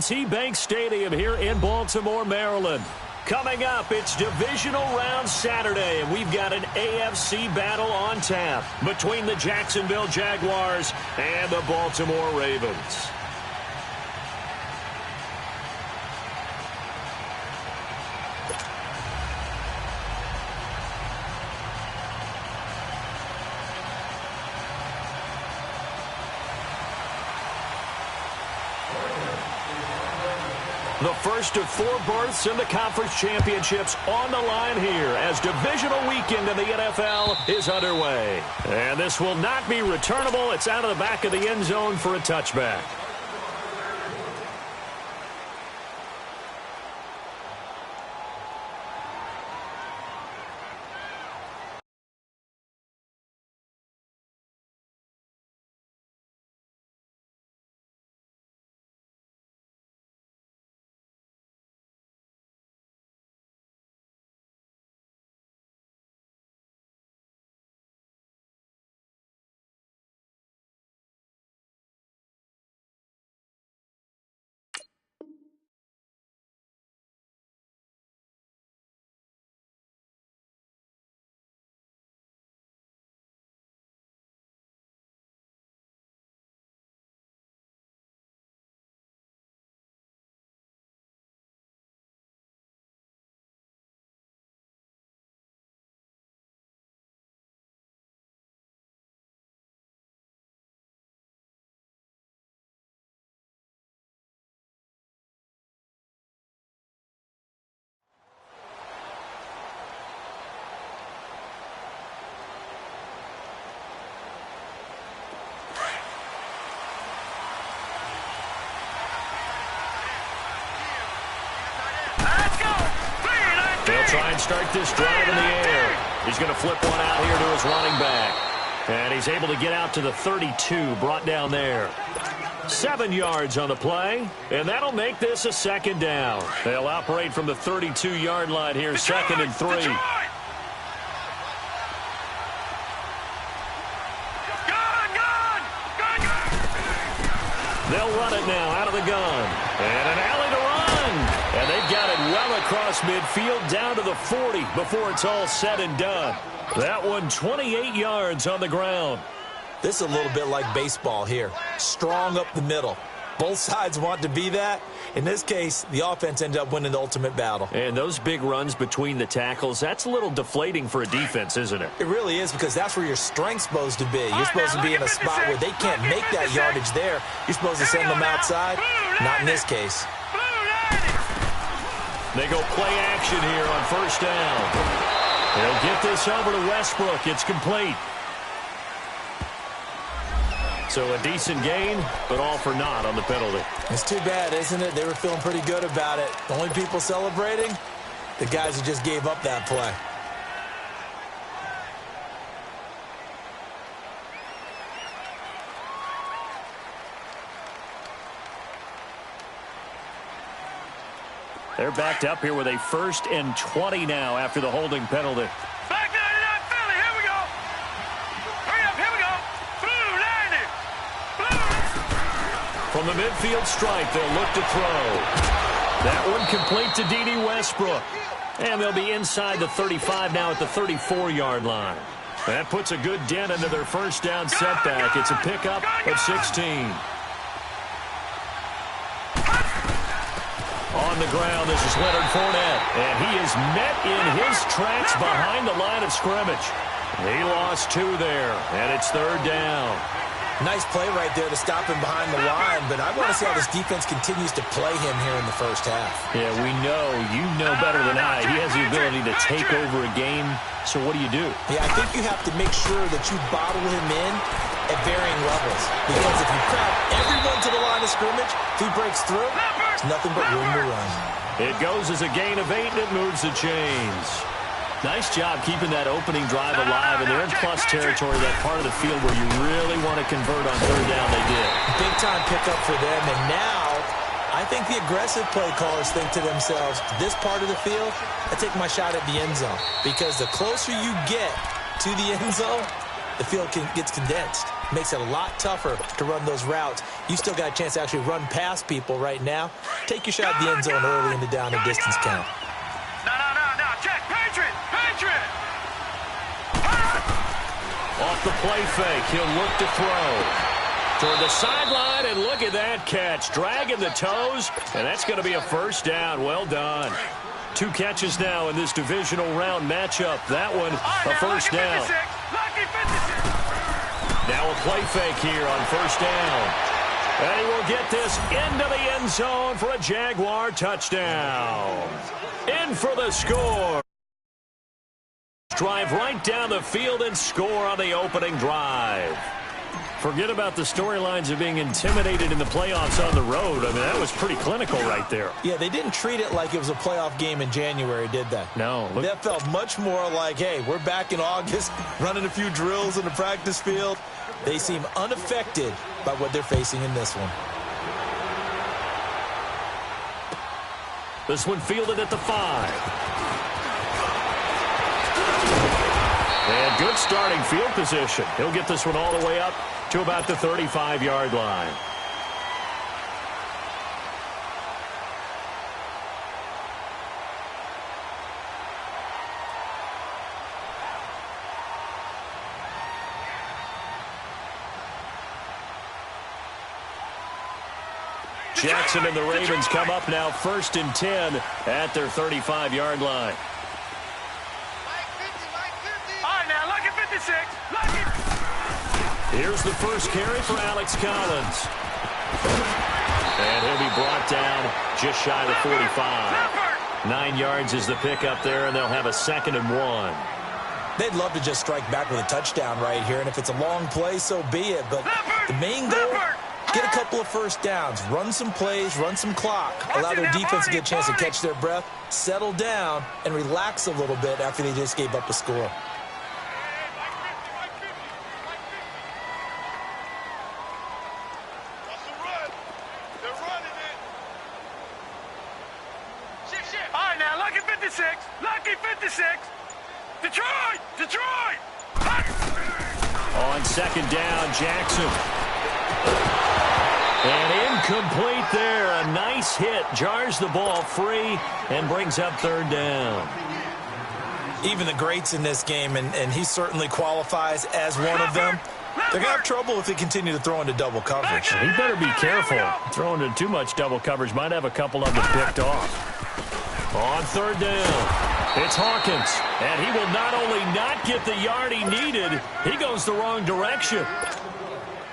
T-Bank Stadium here in Baltimore, Maryland. Coming up, it's Divisional Round Saturday, and we've got an AFC battle on tap between the Jacksonville Jaguars and the Baltimore Ravens. The first of 4 berths in the conference championships on the line here as divisional weekend in the NFL is underway. And this will not be returnable. It's out of the back of the end zone for a touchback. They'll try and start this drive in the air. He's going to flip one out here to his running back. And he's able to get out to the 32, brought down there. 7 yards on the play, and that'll make this a second down. They'll operate from the 32-yard line here, second and 3. They'll run it now out of the gun. And an alley to run. And they've got it well across midfield down to the 40 before it's all said and done. That one 28 yards on the ground. This is a little bit like baseball here. Strong up the middle. Both sides want to be that. In this case, the offense ended up winning the ultimate battle. And those big runs between the tackles, that's a little deflating for a defense, isn't it? It really is, because that's where your strength's supposed to be. You're supposed to be in a spot where they can't make that yardage there. You're supposed to send them outside. Not in this case. They go play action here on first down. They'll get this over to Westbrook. It's complete. So a decent gain, but all for naught on the penalty. It's too bad, isn't it? They were feeling pretty good about it. The only people celebrating, the guys who just gave up that play. They're backed up here with a 1st and 20 now after the holding penalty. Back 99 Philly, here we go. Hurry up, here we go. Blue 90. Blue. From the midfield stripe, they'll look to throw. That one complete to D.D. Westbrook. And they'll be inside the 35 now at the 34-yard line. That puts a good dent into their first down setback. It's a pickup of 16. On the ground, this is Leonard Fournette, and he is met in his tracks behind the line of scrimmage. He lost 2 there, and it's 3rd down. Nice play right there to stop him behind the line, but I want to see how this defense continues to play him here in the first half. Yeah, we know, you know better than I, he has the ability to take over a game, so what do? Yeah, I think you have to make sure that you bottle him in at varying levels, because if you crowd everyone to the line of scrimmage, if he breaks through, it's nothing but room to run. It goes as a gain of 8, and it moves the chains. Nice job keeping that opening drive alive, and they're in plus territory, that part of the field where you really want to convert on 3rd down. They did. Big time pickup for them, and now I think the aggressive play callers think to themselves, this part of the field, I take my shot at the end zone, because the closer you get to the end zone, the field gets condensed. Makes it a lot tougher to run those routes. You still got a chance to actually run past people right now. Take your shot at the end zone early in the down and distance count. No. Check. Patriot. Off the play fake, he'll look to throw. Toward the sideline, and look at that catch. Dragging the toes, and that's going to be a first down. Well done. 2 catches now in this divisional round matchup. That one, a first down. Now a play fake here on first down. And he will get this into the end zone for a Jaguar touchdown. In for the score. Drive right down the field and score on the opening drive. Forget about the storylines of being intimidated in the playoffs on the road. I mean, that was pretty clinical right there. Yeah, they didn't treat it like it was a playoff game in January, did they? No. That felt much more like, hey, we're back in August, running a few drills in the practice field. They seem unaffected by what they're facing in this one. This one fielded at the 5. And good starting field position. He'll get this one all the way up to about the 35-yard line. Jackson and the Ravens come up now 1st and 10 at their 35-yard line. Here's the first carry for Alex Collins. And he'll be brought down just shy of the 45. 9 yards is the pickup there, and they'll have a 2nd and 1. They'd love to just strike back with a touchdown right here, and if it's a long play, so be it. But the main goal, get a couple of first downs, run some plays, run some clock, allow their defense to get a chance to catch their breath, settle down, and relax a little bit after they just gave up a score. On 2nd down, Jackson. And incomplete there. A nice hit. Jars the ball free and brings up 3rd down. Even the greats in this game, and he certainly qualifies as one of them, they're going to have trouble if they continue to throw into double coverage. He better be careful. Throwing into too much double coverage might have a couple of them picked off. On 3rd down. It's Hawkins, and he will not only not get the yard he needed, he goes the wrong direction.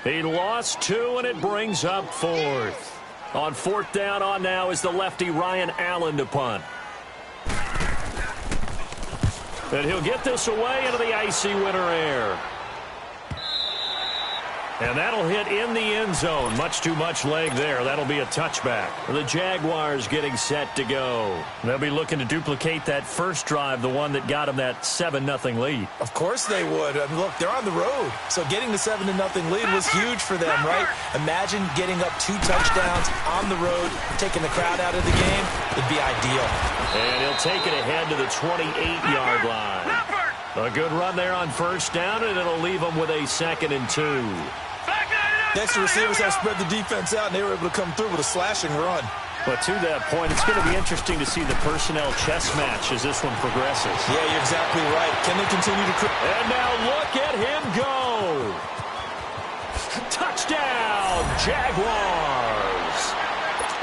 He lost 2, and it brings up 4th. On 4th down on now is the lefty Ryan Allen to punt. And he'll get this away into the icy winter air. And that'll hit in the end zone. Much too much leg there. That'll be a touchback. The Jaguars getting set to go. They'll be looking to duplicate that first drive, the one that got them that 7-0 lead. Of course they would. I mean, look, they're on the road. So getting the 7-0 lead was huge for them, right? Imagine getting up 2 touchdowns on the road, taking the crowd out of the game. It'd be ideal. And he'll take it ahead to the 28-yard line. A good run there on 1st down, and it'll leave them with a 2nd and 2. Next, the receivers have spread the defense out, and they were able to come through with a slashing run. But to that point, it's going to be interesting to see the personnel chess match as this one progresses. Yeah, you're exactly right. Can they continue to... And now look at him go. Touchdown, Jaguars.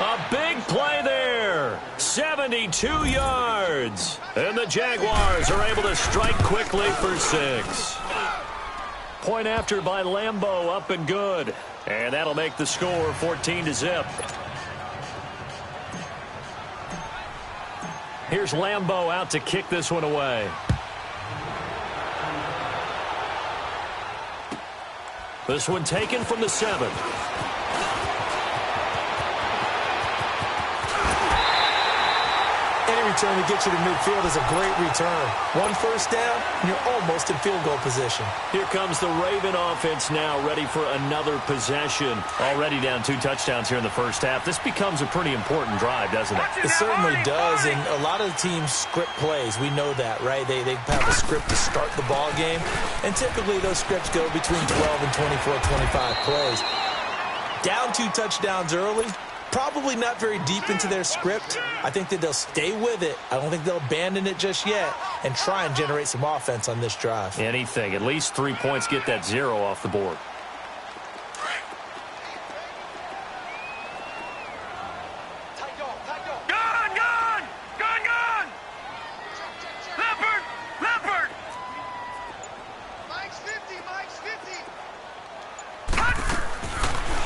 A big play there. 72 yards. And the Jaguars are able to strike quickly for 6. Point after by Lambeau, up and good. And that'll make the score 14-0. Here's Lambeau out to kick this one away. This one taken from the 7. Any return to get you to midfield is a great return. One first down, and you're almost in field goal position. Here comes the Raven offense now, ready for another possession. Already down 2 touchdowns here in the first half. This becomes a pretty important drive, doesn't it? It certainly does, and a lot of the teams script plays. We know that, right? They have a script to start the ball game, and typically those scripts go between 12 and 24, 25 plays. Down 2 touchdowns early, probably not very deep into their script. I think that they'll stay with it. I don't think they'll abandon it just yet and try and generate some offense on this drive. Anything. At least 3 points, get that 0 off the board.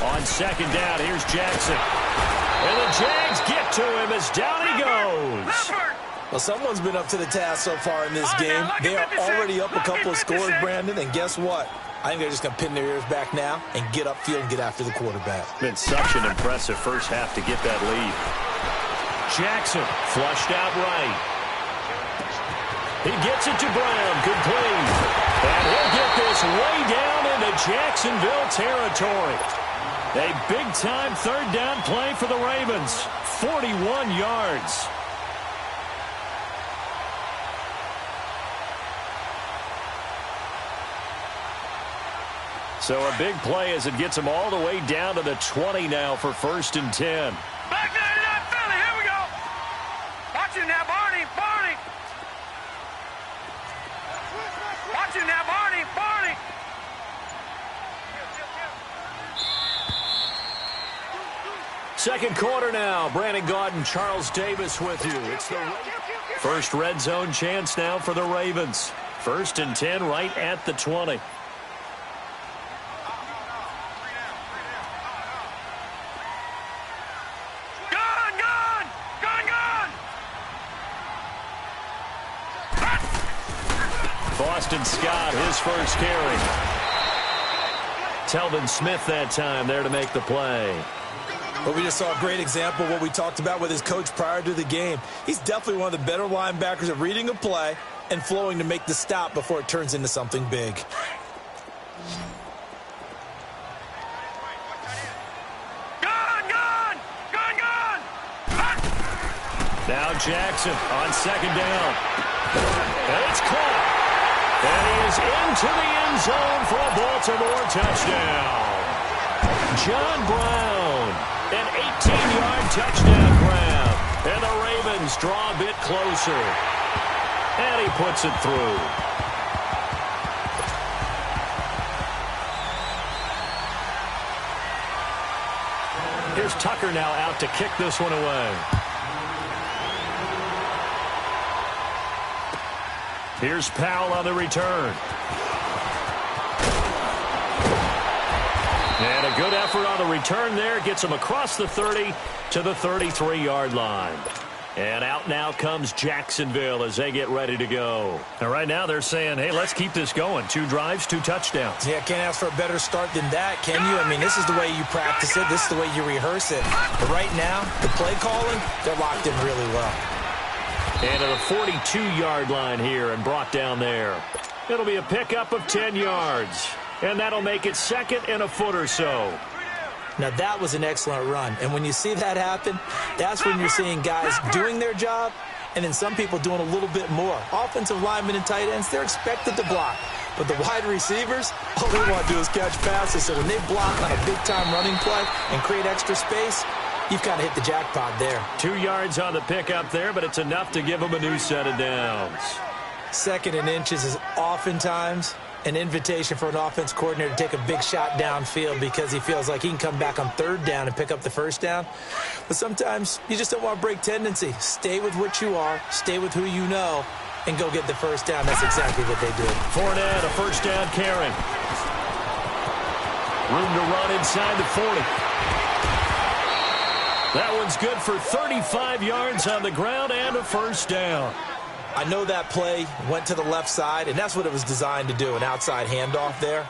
On second down, here's Jackson. And the Jags get to him as down he goes. Well, someone's been up to the task so far in this game. They are already up a couple of scores, Brandon, and guess what? I think they're just going to pin their ears back now and get upfield and get after the quarterback. Been such an impressive first half to get that lead. Jackson flushed out right. He gets it to Brown. Good play. And he'll get this way down into Jacksonville territory. A big-time third down play for the Ravens. 41 yards. So a big play as it gets them all the way down to the 20 now for 1st and 10. Back 99, Philly, here we go. Watch you now, Barney, Barney. Watch you now, Barney, Barney. Second quarter now. Brandon Gaudin, Charles Davis with you. It's the first red zone chance now for the Ravens. 1st and 10 right at the 20. Boston Scott, his first carry. Telvin Smith that time there to make the play. But we just saw a great example of what we talked about with his coach prior to the game. He's definitely one of the better linebackers at reading a play and flowing to make the stop before it turns into something big. Now Jackson on second down. And it's caught. And he is into the end zone for a Baltimore touchdown. John Brown, an 18-yard touchdown grab. And the Ravens draw a bit closer. And he puts it through. Here's Tucker now out to kick this one away. Here's Powell on the return. And a good effort on the return there. Gets him across the 30 to the 33-yard line. And out now comes Jacksonville as they get ready to go. And right now they're saying, hey, let's keep this going. 2 drives, 2 touchdowns. Yeah, can't ask for a better start than that, can you? I mean, this is the way you practice it. This is the way you rehearse it. But right now, the play calling, they're locked in really well. And to the 42-yard line here and brought down there. It'll be a pickup of 10 yards. And that'll make it 2nd and a foot or so. Now, that was an excellent run. And when you see that happen, that's when you're seeing guys doing their job and then some people doing a little bit more. Offensive linemen and tight ends, they're expected to block. But the wide receivers, all they want to do is catch passes. So when they block on a big-time running play and create extra space, you've kind of hit the jackpot there. 2 yards on the pickup there, but it's enough to give them a new set of downs. 2nd and inches is oftentimes an invitation for an offense coordinator to take a big shot downfield because he feels like he can come back on 3rd down and pick up the 1st down. But sometimes you just don't want to break tendency. Stay with what you are, stay with who you know, and go get the 1st down. That's exactly what they did. Fournette, a 1st down carry. Room to run inside the 40. That one's good for 35 yards on the ground and a 1st down. I know that play went to the left side, and that's what it was designed to do, an outside handoff there.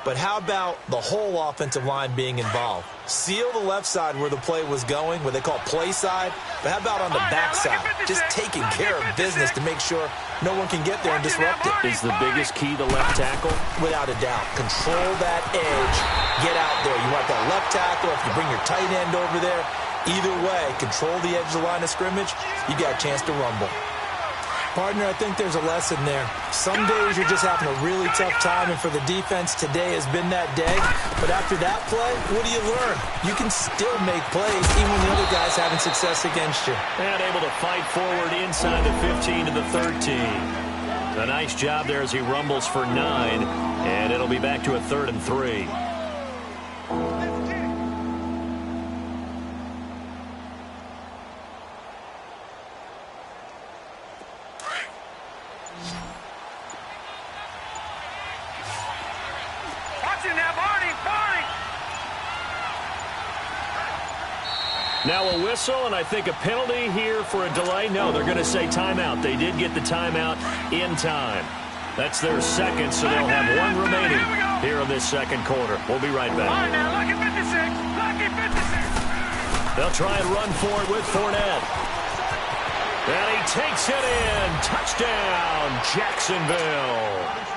but how about the whole offensive line being involved? Seal the left side where the play was going, what they call play side, but how about on the back side? Just taking care of business to make sure no one can get there and disrupt it. Is the biggest key the left tackle? Without a doubt. Control that edge. Get out there. You want that left tackle. If you bring your tight end over there, either way, control the edge of the line of scrimmage, you got a chance to rumble. Partner, I think there's a lesson there. Some days you're just having a really tough time, and for the defense, today has been that day. But after that play, what do you learn? You can still make plays even when the other guy's having success against you. And able to fight forward inside the 15 to the 13. A nice job there as he rumbles for 9, and it'll be back to a 3rd and 3. Now a whistle, and I think a penalty here for a delay. No, they're going to say timeout. They did get the timeout in time. That's their second, so they'll have one remaining here in this second quarter. We'll be right back. All right, now, lucky 56. Lucky 56. They'll try and run for it with Fournette. And he takes it in. Touchdown, Jacksonville.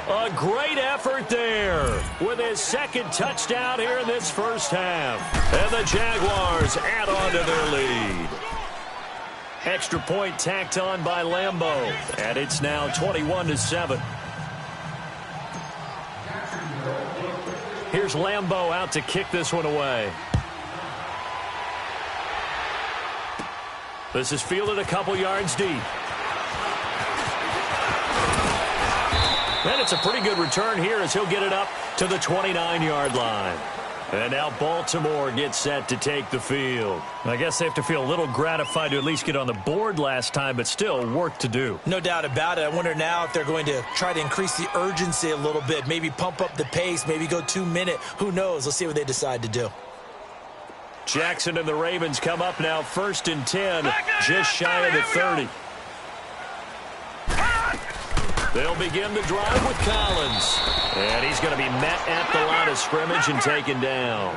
A great effort there with his second touchdown here in this first half. And the Jaguars add on to their lead. Extra point tacked on by Lambeau. And it's now 21-7. Here's Lambeau out to kick this one away. This is fielded a couple yards deep. And it's a pretty good return here as he'll get it up to the 29-yard line. And now Baltimore gets set to take the field. I guess they have to feel a little gratified to at least get on the board last time, but still work to do. No doubt about it. I wonder now if they're going to try to increase the urgency a little bit, maybe pump up the pace, maybe go 2-minute. Who knows? Let's see what they decide to do. Jackson and the Ravens come up now 1st and 10, just shy of the 30. They'll begin the drive with Collins. And he's going to be met at the line of scrimmage and taken down.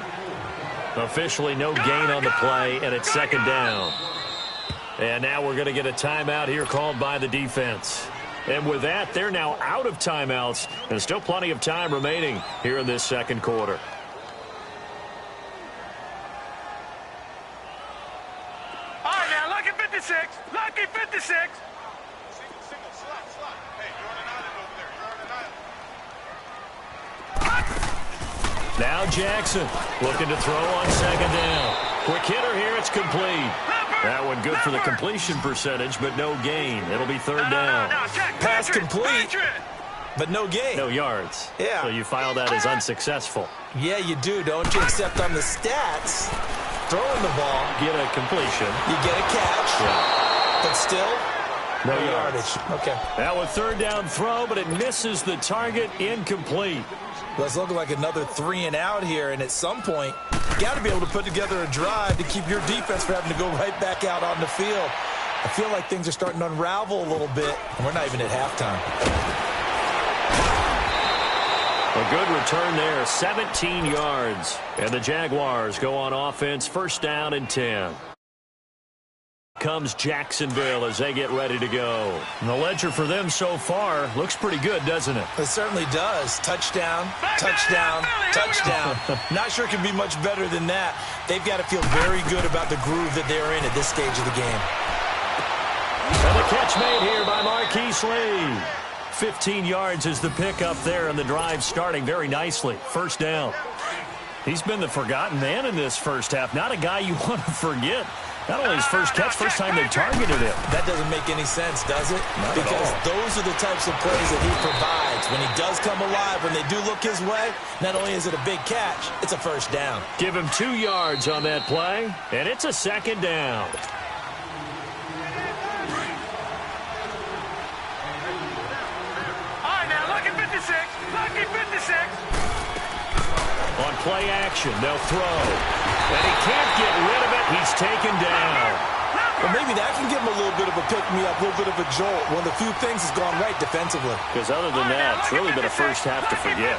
Officially no gain on the play, and it's 2nd down. And now we're going to get a timeout here called by the defense. And with that, they're now out of timeouts. And still plenty of time remaining here in this second quarter. All right, now, lucky 56. Lucky 56. Now Jackson looking to throw on 2nd down. Quick hitter here. It's complete. That one good for the completion percentage, but no gain. It'll be 3rd down. Pass complete, but no gain. No yards. Yeah. So you file that as unsuccessful. Yeah, you do, don't you? Except on the stats, throwing the ball, Get a completion. you get a catch, but still No yardage. Okay. That was 3rd down throw, but it misses the target. Incomplete. Well, it's looking like another 3 and out here, and at some point, you got to be able to put together a drive to keep your defense from having to go right back out on the field. I feel like things are starting to unravel a little bit, and we're not even at halftime. A good return there, 17 yards. And the Jaguars go on offense, 1st down and 10. Comes Jacksonville as they get ready to go. And the ledger for them so far looks pretty good, doesn't it? It certainly does. Touchdown, touchdown, touchdown. Not sure it can be much better than that. They've got to feel very good about the groove that they're in at this stage of the game. And the catch made here by Marquise Lee. 15 yards is the pickup there, and the drive starting very nicely. 1st down. He's been the forgotten man in this first half. Not a guy you want to forget. Not only his first catch, first time they targeted him. That doesn't make any sense, does it? Because those are the types of plays that he provides. When he does come alive, when they do look his way, not only is it a big catch, it's a 1st down. Give him 2 yards on that play, and it's a 2nd down. All right, now, lucky 56. Lucky 56. On play action, they'll throw. And he can't get rid of it. He's taken down. Well, maybe that can give him a little bit of a pick-me-up, a little bit of a jolt. One of the few things has gone right defensively. Because other than that, it's really been a first half to forget.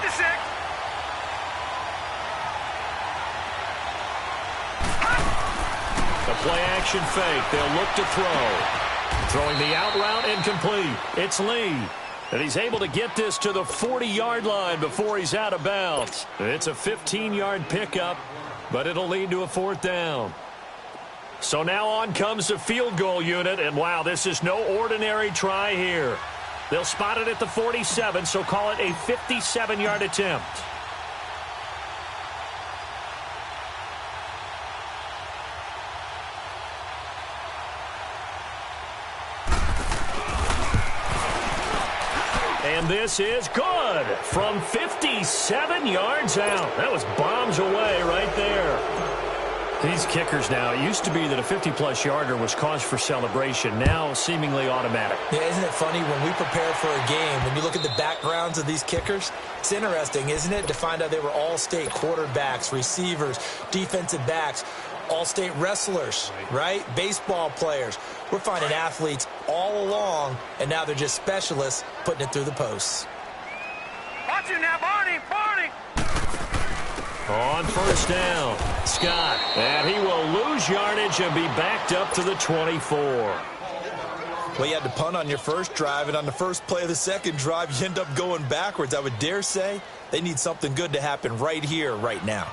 play action fake. They'll look to throw. Throwing the out route incomplete. It's Lee. And he's able to get this to the 40-yard line before he's out of bounds. It's a 15-yard pickup, but it'll lead to a 4th down. So now on comes the field goal unit, and wow, this is no ordinary try here. They'll spot it at the 47, so call it a 57-yard attempt. And this is good from 57 yards out. That was bombs away right there. These kickers now, it used to be that a 50-plus yarder was cause for celebration. Now seemingly automatic. Yeah, isn't it funny when we prepare for a game, when you look at the backgrounds of these kickers, it's interesting, isn't it, to find out they were Allstate quarterbacks, receivers, defensive backs, Allstate wrestlers, right? Baseball players. We're finding athletes all along, and now they're just specialists putting it through the posts. Watch it now, Barney, Barney. On 1st down, Scott. And he will lose yardage and be backed up to the 24. Well, you had to punt on your first drive, and on the first play of the second drive, you end up going backwards. I would dare say they need something good to happen right here, right now.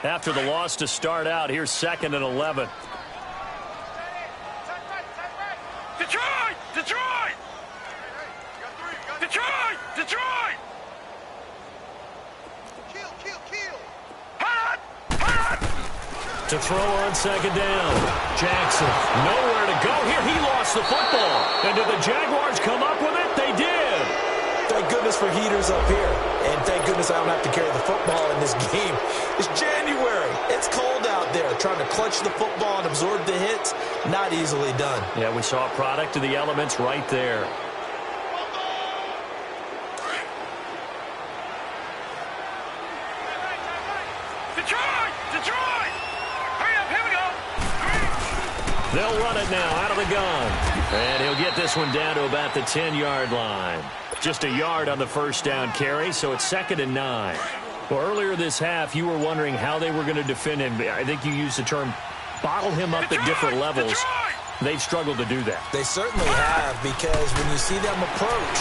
After the loss to start out, here's 2nd and 11. Detroit! Detroit! Detroit! Detroit! To throw on 2nd down. Jackson, nowhere to go here. He lost the football. And did the Jaguars come up with it? They did. Thank goodness for heaters up here. And thank goodness I don't have to carry the football in this game. It's January. It's cold out there. Trying to clutch the football and absorb the hits, not easily done. Yeah, we saw a product of the elements right there. Detroit! Detroit! Hurry up, here we go! They'll run it now out of the gun. And he'll get this one down to about the 10-yard line. Just a yard on the 1st down carry, so it's 2nd and 9. Well, earlier this half, you were wondering how they were going to defend him. I think you used the term bottle him up at different levels. They've struggled to do that. They certainly have, because when you see them approach,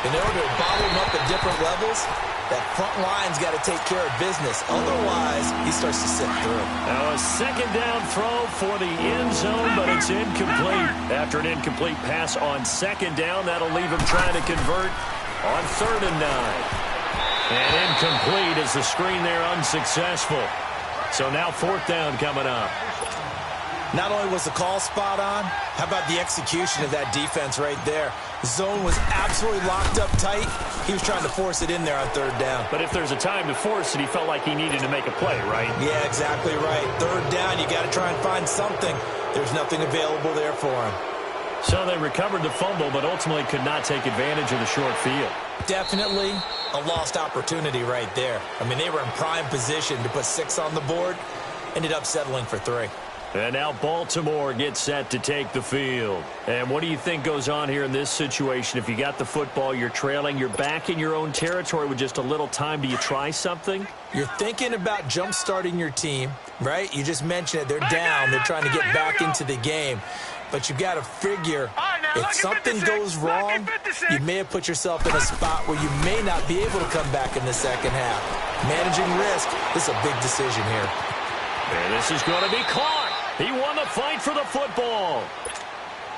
in order to bottle them up at different levels, that front line's got to take care of business. Otherwise, he starts to sift through. Now a 2nd down throw for the end zone, but it's incomplete. After an incomplete pass on 2nd down, that'll leave him trying to convert on 3rd and 9. And incomplete as the screen there unsuccessful. So now 4th down coming up. Not only was the call spot on, how about the execution of that defense right there? The zone was absolutely locked up tight. He was trying to force it in there on 3rd down. But if there's a time to force it, he felt like he needed to make a play, right? Yeah, exactly right. 3rd down, you got to try and find something. There's nothing available there for him. So they recovered the fumble, but ultimately could not take advantage of the short field. Definitely a lost opportunity right there. I mean, they were in prime position to put 6 on the board. Ended up settling for 3. And now Baltimore gets set to take the field. And what do you think goes on here in this situation? If you got the football, you're trailing, you're back in your own territory with just a little time. Do you try something? You're thinking about jump-starting your team, right? You just mentioned it. They're down. They're trying to get back into the game. But you've got to figure, if something goes wrong, you may have put yourself in a spot where you may not be able to come back in the second half. Managing risk, this is a big decision here. And this is going to be caught. He won the fight for the football.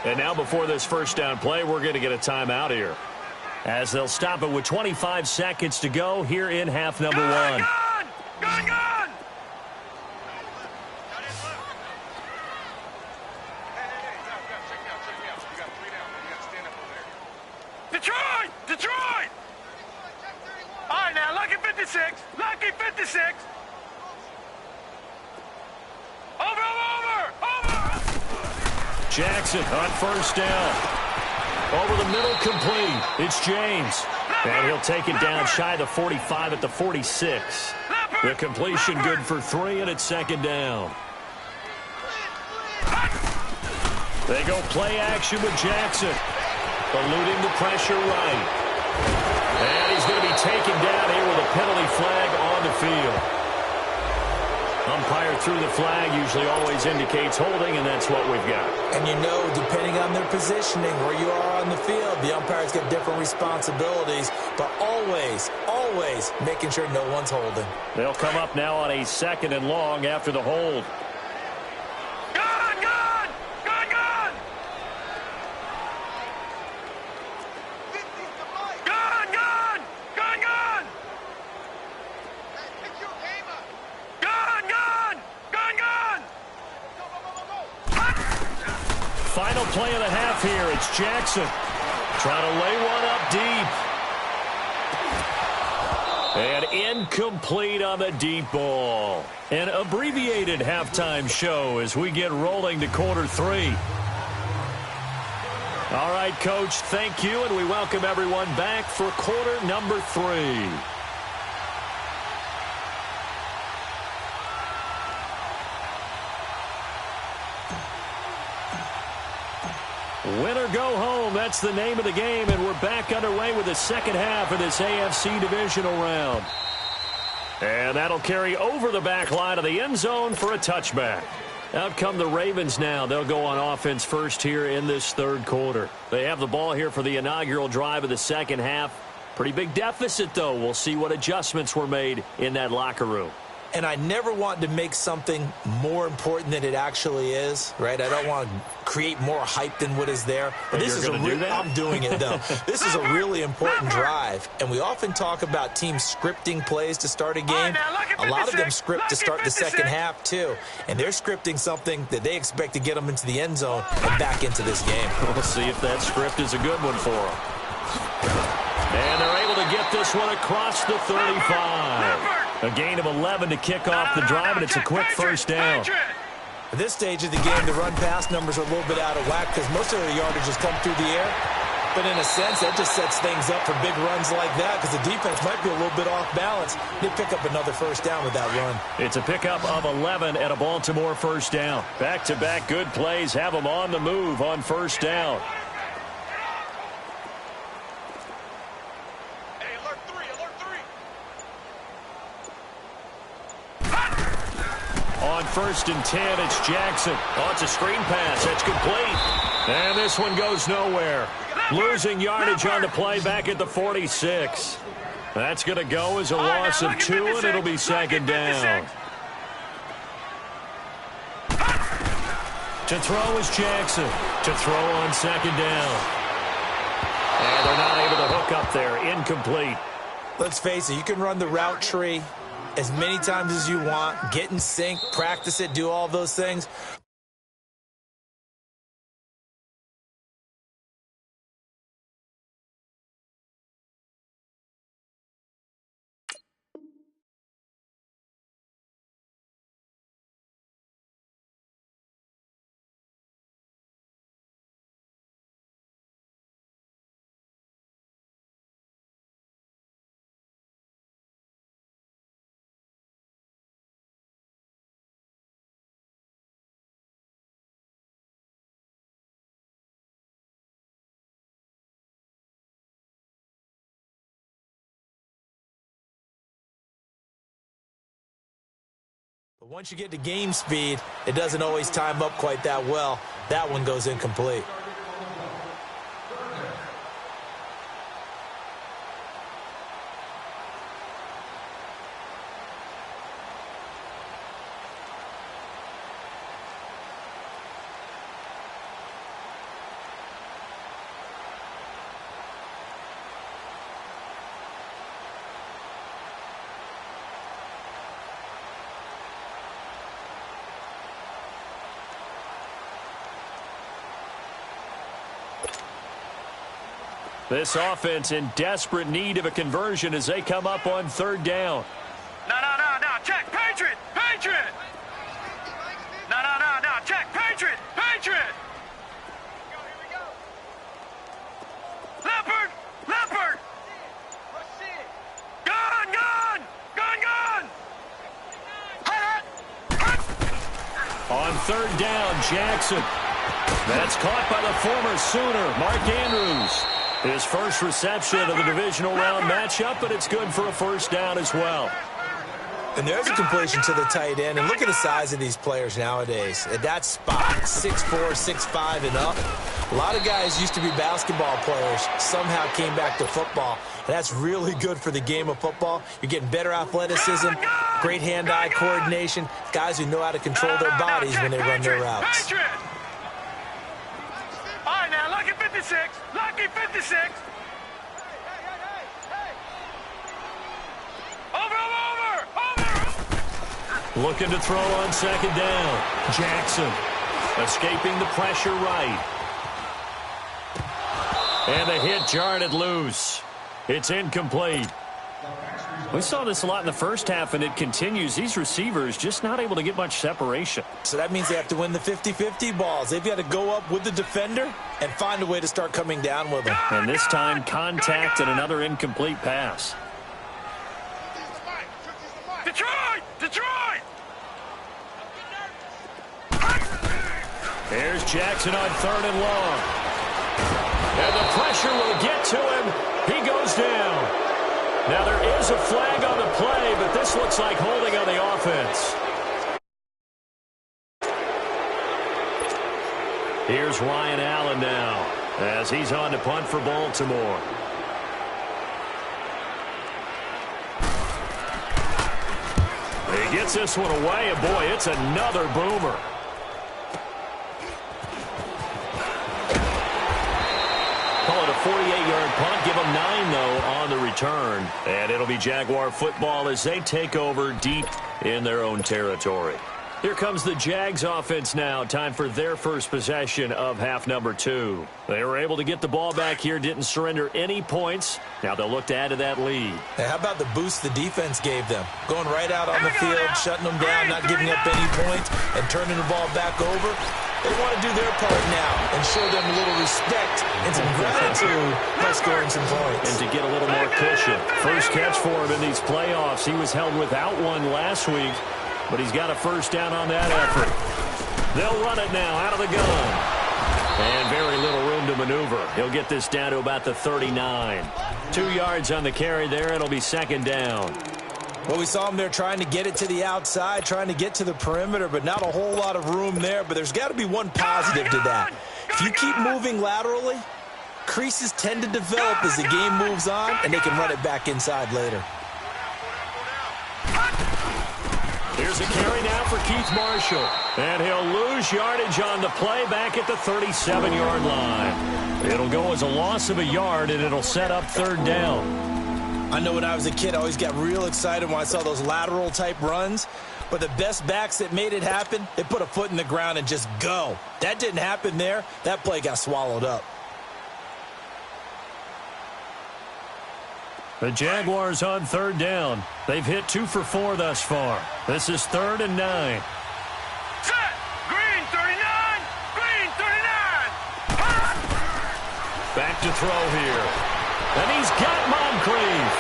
And now before this 1st down play, we're going to get a timeout here, as they'll stop it with 25 seconds to go here in half number 1. Gun! Gun! Gun! Detroit! Detroit! All right, now, lucky 56. Lucky 56. Over! Jackson on 1st down. Over the middle, complete. It's James. And he'll take it down shy of the 45 at the 46. The completion good for 3, and it's 2nd down. They go play action with Jackson. Eluding the pressure right. And he's going to be taken down here with a penalty flag on the field. Umpire threw the flag, usually always indicates holding, and that's what we've got. And you know, depending on their positioning, where you are on the field, the umpires get different responsibilities, but always, always making sure no one's holding. They'll come up now on a 2nd and long after the hold. Final play of the half here. It's Jackson trying to lay one up deep. And incomplete on the deep ball. An abbreviated halftime show as we get rolling to quarter 3. All right, Coach, thank you, and we welcome everyone back for quarter number 3. Win or go home, that's the name of the game, and we're back underway with the second half of this AFC Divisional round. And that'll carry over the back line of the end zone for a touchback. Out come the Ravens now. They'll go on offense first here in this third quarter. They have the ball here for the inaugural drive of the second half. Pretty big deficit, though. We'll see what adjustments were made in that locker room. And I never want to make something more important than it actually is, right? I don't want to create more hype than what is there. But this is I'm doing it, though. This is a really important drive. And we often talk about teams scripting plays to start a game. A lot of them script to start the second half, too. And they're scripting something that they expect to get them into the end zone and back into this game. We'll see if that script is a good one for them. And they're able to get this one across the 35. A gain of 11 to kick off the drive, and it's a quick first down. At this stage of the game, the run-pass numbers are a little bit out of whack because most of the yardage has come through the air. But in a sense, that just sets things up for big runs like that because the defense might be a little bit off balance. They pick up another first down with that run. It's a pickup of 11 and a Baltimore first down. Back-to-back good plays have them on the move on first down. On 1st and 10, it's Jackson. Oh, it's a screen pass. That's complete. And this one goes nowhere. Losing yardage on the play back at the 46. That's going to go as a loss of 2, and it'll be second down. To throw is Jackson. To throw on second down. And they're not able to hook up there. Incomplete. Let's face it, you can run the route tree as many times as you want, get in sync, practice it, do all those things. But once you get to game speed, it doesn't always time up quite that well. That one goes incomplete. This offense in desperate need of a conversion as they come up on third down. No. Check. Patriot. No. Check. Patriot. Leopard. Gun. On third down, Jackson. That's caught by the former Sooner, Mark Andrews. His first reception of the divisional round matchup, but it's good for a first down as well. And there's a completion to the tight end. And look at the size of these players nowadays. At that spot, 6'4", 6'5", and up. A lot of guys used to be basketball players, somehow came back to football. And that's really good for the game of football. You're getting better athleticism, great hand-eye coordination, guys who know how to control their bodies when they run their routes. All right, now, lucky 56. Lucky 56. Looking to throw on second down. Jackson escaping the pressure right. And the hit jarred it loose. It's incomplete. We saw this a lot in the first half, and it continues. These receivers just not able to get much separation. So that means they have to win the 50-50 balls. They've got to go up with the defender and find a way to start coming down with them. And this time, contact and another incomplete pass. Detroit! Detroit! There's Jackson on 3rd and long. And the pressure will get to him. He goes down. Now there is a flag on the play, but this looks like holding on the offense. Here's Ryan Allen now as he's on to punt for Baltimore. He gets this one away, and boy, it's another boomer. Call it a 48-yard punt. Give them 9, though, on the return. And it'll be Jaguar football as they take over deep in their own territory. Here comes the Jags offense now. Time for their first possession of half number 2. They were able to get the ball back here, didn't surrender any points. Now they'll look to add to that lead. Hey, how about the boost the defense gave them? Going right out on the field, shutting them down, not giving up any points, and turning the ball back over. They want to do their part now and show them a little respect and some gratitude by scoring some points. And to get a little more cushion. First catch for him in these playoffs. He was held without one last week, but he's got a first down on that effort. They'll run it now out of the gun. And very little room to maneuver. He'll get this down to about the 39. 2 yards on the carry there. It'll be second down. Well, we saw him there trying to get it to the outside, trying to get to the perimeter, but not a whole lot of room there. But there's got to be one positive to that. If you keep moving laterally, creases tend to develop as the game moves on, and they can run it back inside later. Here's a carry now for Keith Marshall. And he'll lose yardage on the play back at the 37-yard line. It'll go as a loss of a yard, and it'll set up third down. I know when I was a kid, I always got real excited when I saw those lateral-type runs. But the best backs that made it happen, they put a foot in the ground and just go. That didn't happen there. That play got swallowed up. The Jaguars on third down. They've hit 2 for 4 thus far. This is 3rd and 9. Set! Green 39! Green 39! Back to throw here. And he's got Moncrief.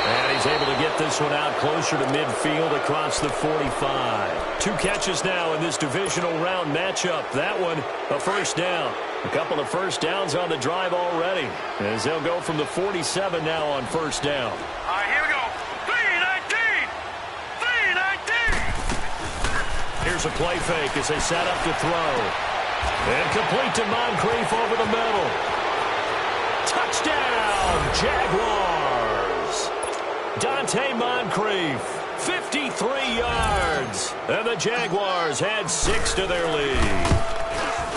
And he's able to get this one out closer to midfield across the 45. 2 catches now in this divisional round matchup. That one, a first down. A couple of first downs on the drive already, as they'll go from the 47 now on first down. All right, here we go. 319! 319! Here's a play fake as they set up to throw. And complete to Moncrief over the middle. Touchdown, Jaguars! Dante Moncrief, 53 yards. And the Jaguars add 6 to their lead.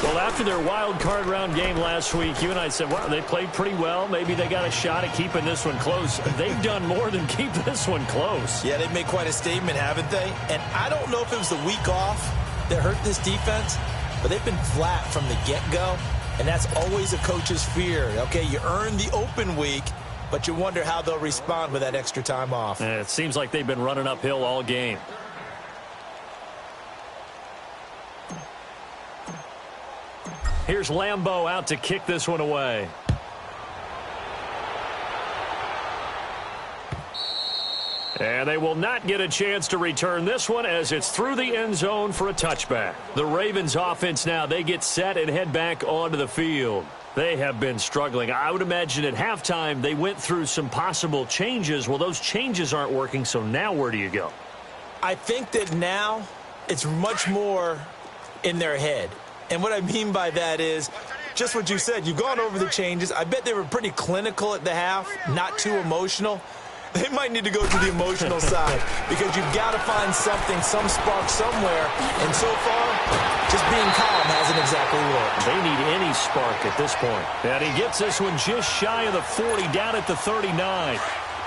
Well, after their wild card round game last week, you and I said, well, they played pretty well. Maybe they got a shot at keeping this one close. They've done more than keep this one close. Yeah, they've made quite a statement, haven't they? And I don't know if it was the week off that hurt this defense, but they've been flat from the get-go, and that's always a coach's fear. Okay, you earn the open week, but you wonder how they'll respond with that extra time off. It seems like they've been running uphill all game. Here's Lambeau out to kick this one away. And they will not get a chance to return this one as it's through the end zone for a touchback. The Ravens offense now, they get set and head back onto the field. They have been struggling. I would imagine at halftime they went through some possible changes. Well, those changes aren't working, so now where do you go? I think that now it's much more in their head. And what I mean by that is just what you said. You've gone over the changes. I bet they were pretty clinical at the half, not too emotional. They might need to go to the emotional side because you've got to find something, some spark somewhere. And so far, just being calm hasn't exactly worked. They need any spark at this point. And he gets this one just shy of the 40, down at the 39.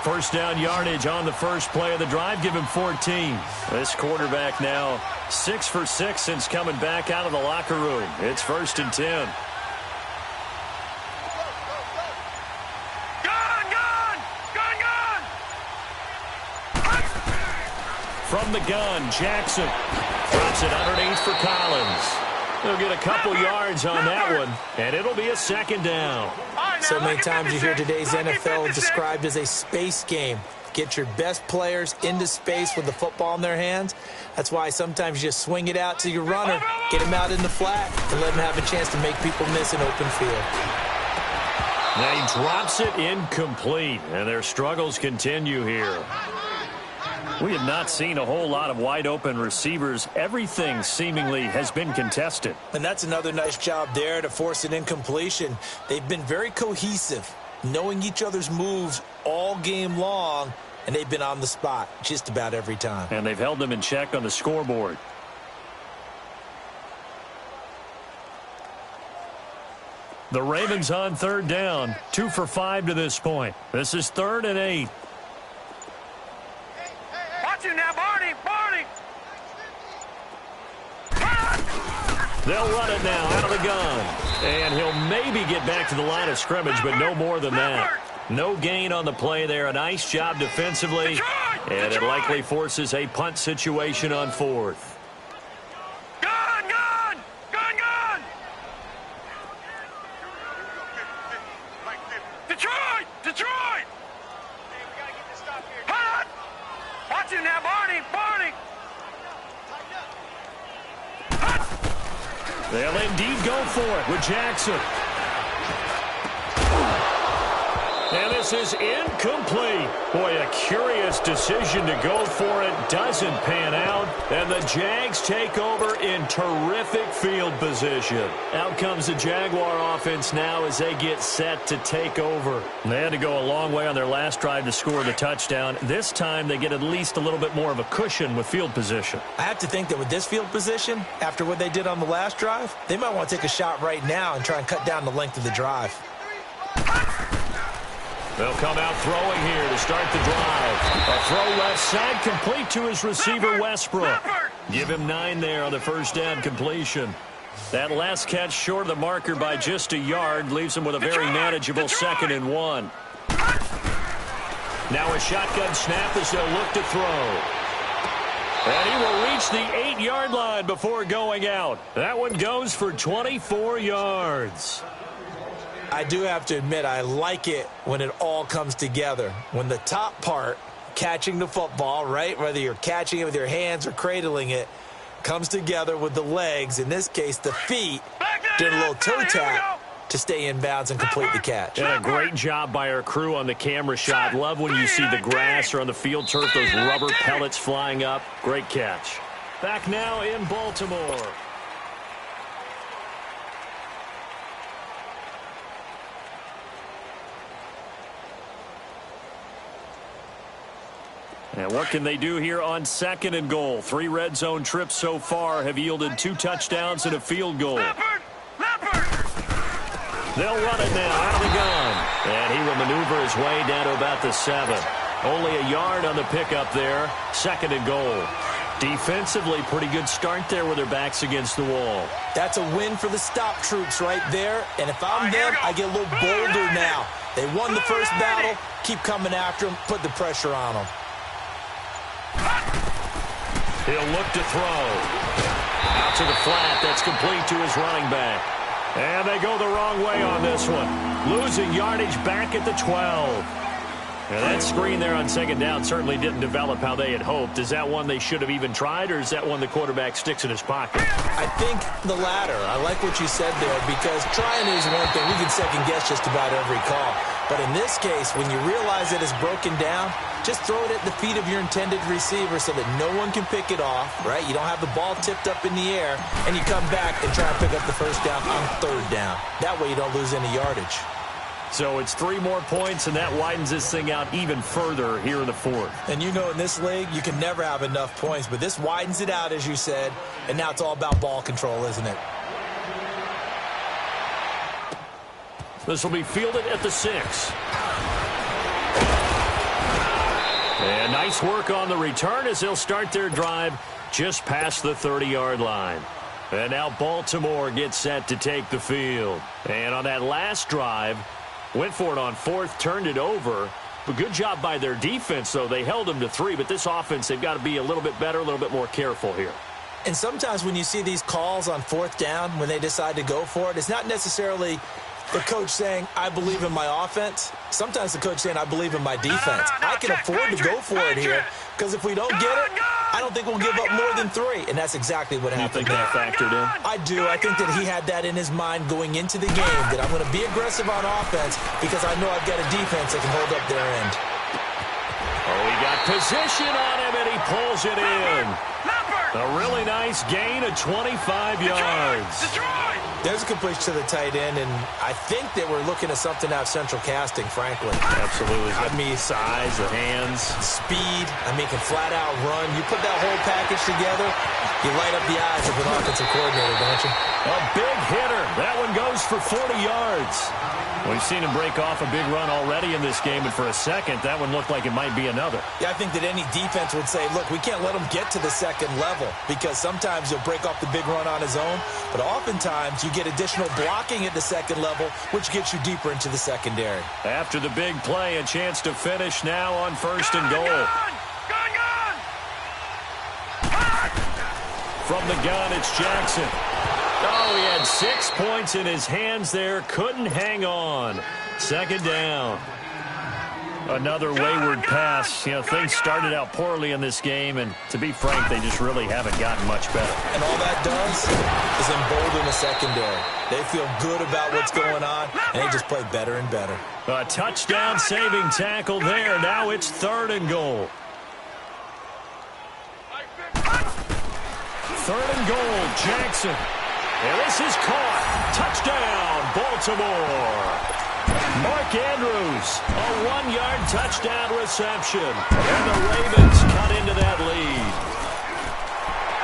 First down yardage on the first play of the drive. Give him 14. This quarterback now 6 for 6 since coming back out of the locker room. It's 1st and 10. From the gun, Jackson drops it underneath for Collins. He'll get a couple yards on that one, and it'll be a 2nd down. So many times you hear today's NFL described as a space game. Get your best players into space with the football in their hands. That's why sometimes you just swing it out to your runner, get him out in the flat, and let him have a chance to make people miss an open field. Now he drops it incomplete, and their struggles continue here. We have not seen a whole lot of wide-open receivers. Everything seemingly has been contested. And that's another nice job there to force an incompletion. They've been very cohesive, knowing each other's moves all game long, and they've been on the spot just about every time. And they've held them in check on the scoreboard. The Ravens on 3rd down, 2 for 5 to this point. This is 3rd and 8. You now, Barney! They'll run it now out of the gun. And he'll maybe get back to the line of scrimmage, but no more than that. No gain on the play there. A nice job defensively. And it likely forces a punt situation on 4th. Gun! Detroit! Hot! Watch you now, Barney! They'll indeed go for it with Jackson. And this is incomplete. Boy, a curious decision to go for it. Doesn't pan out. And the Jags take over in terrific field position. Out comes the Jaguar offense now as they get set to take over. They had to go a long way on their last drive to score the touchdown. This time they get at least a little bit more of a cushion with field position. I have to think that with this field position, after what they did on the last drive, they might want to take a shot right now and try and cut down the length of the drive. They'll come out throwing here to start the drive. A throw left side complete to his receiver, Westbrook. Give him 9 there on the first down completion. That last catch short of the marker by just a yard leaves him with a very manageable 2nd and 1. Now a shotgun snap as they'll look to throw. And he will reach the 8-yard line before going out. That one goes for 24 yards. I do have to admit, I like it when it all comes together. When the top part, catching the football, right, whether you're catching it with your hands or cradling it, comes together with the legs, in this case the feet, doing a little toe tap to stay in bounds and complete the catch. And a great job by our crew on the camera shot. Love when you see the grass or on the field turf, those rubber pellets flying up. Great catch. Back now in Baltimore. And what can they do here on 2nd and goal? 3 red zone trips so far have yielded 2 touchdowns and a field goal. They'll run it now out of the gun. And he will maneuver his way down to about the 7. Only a yard on the pickup there. 2nd and goal. Defensively, pretty good start there with their backs against the wall. That's a win for the stop troops right there. And if I'm them, I get a little bolder now. They won the first battle. Keep coming after them. Put the pressure on them. He'll look to throw. Out to the flat. That's complete to his running back. And they go the wrong way on this one. Losing yardage back at the 12. Now that screen there on second down certainly didn't develop how they had hoped. Is that one they should have even tried, or is that one the quarterback sticks in his pocket? I think the latter. I like what you said there, because trying is one thing. We can second-guess just about every call. But in this case, when you realize that it's broken down, just throw it at the feet of your intended receiver so that no one can pick it off, right? You don't have the ball tipped up in the air, and you come back and try and pick up the first down on third down. That way you don't lose any yardage. So it's 3 more points, and that widens this thing out even further here in the fourth. And you know, in this league, you can never have enough points, but this widens it out, as you said, and now it's all about ball control, isn't it? This will be fielded at the 6. And nice work on the return as they'll start their drive just past the 30-yard line. And now Baltimore gets set to take the field. And on that last drive, went for it on 4th, turned it over. But good job by their defense, though. They held them to 3, but this offense, they've got to be a little bit better, a little bit more careful here. And sometimes when you see these calls on 4th down, when they decide to go for it, it's not necessarily the coach saying, I believe in my offense. Sometimes the coach saying, I believe in my defense. I can afford to go for it here, because if we don't get it, I don't think we'll give up more than 3. And that's exactly what happened. You think that factored in? I do. I think that he had that in his mind going into the game, that I'm going to be aggressive on offense because I know I've got a defense that can hold up their end. Oh, he got position on him, and he pulls it in. A really nice gain of 25 yards. There's a completion to the tight end, and I think that we're looking at something out of central casting, frankly. Absolutely. I mean, size, the hands. Speed. I mean, can flat out run. You put that whole package together, you light up the eyes of an offensive coordinator, don't you? A big hitter. That one goes for 40 yards. We've seen him break off a big run already in this game, and for a second, that one looked like it might be another. Yeah, I think that any defense would say, look, we can't let him get to the second level, because sometimes he'll break off the big run on his own, but oftentimes you get additional blocking at the second level, which gets you deeper into the secondary. After the big play, a chance to finish now on 1st and goal. From the gun, it's Jackson. Oh, he had 6 points in his hands there. Couldn't hang on. 2nd down. Another wayward pass. You know, things started out poorly in this game, and to be frank, they just really haven't gotten much better. And all that does is embolden the secondary. They feel good about what's going on, and they just play better and better. A touchdown-saving tackle there. Now it's 3rd and goal. 3rd and goal, Jackson. And this is caught. Touchdown, Baltimore. Mark Andrews, a 1-yard touchdown reception. And the Ravens cut into that lead.